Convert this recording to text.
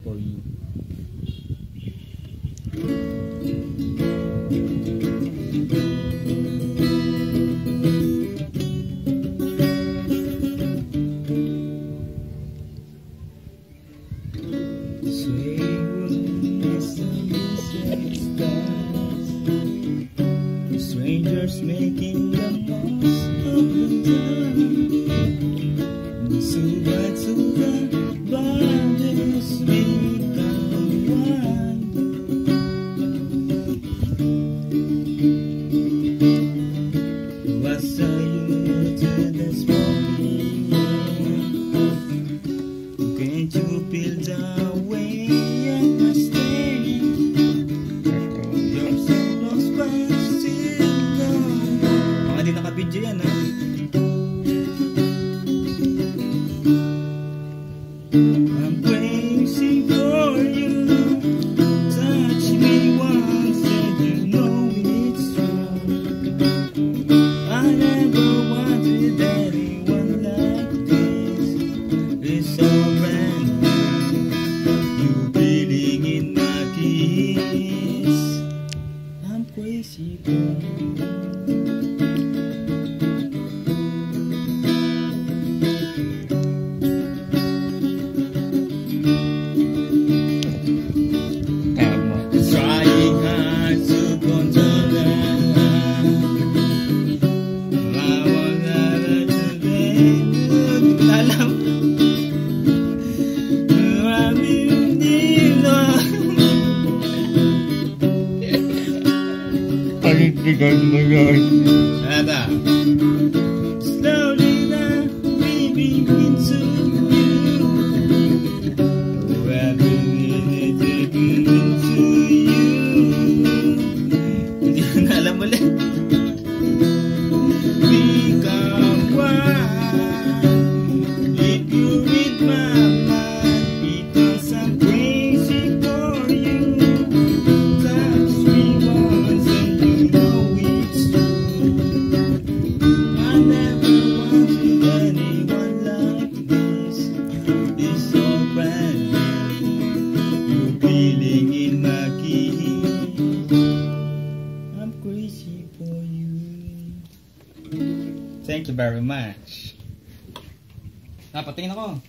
for you. Strangers making the most of the time. Sugat brothers become one. What saw you to the smoking air? Can't you feel the way I must stay? You're so lost but still gone. Baka di nakabidyo yan, ha? I'm crazy for you. Touch me once and you know it's true. I never wanted anyone like this. It's so brand new. You feeling in my kiss. I'm crazy for you. Nada. Slowly now, leaving into you. Every minute taking into you. Hindi ko na alam ulit. Become one. If you read my mind, because I'm crazy for you. Touch me once and you know it's true. I never wanted anyone like this. It's so brand new. You're feeling in my kiss. I'm crazy for you. Thank you very much. Patingin ako.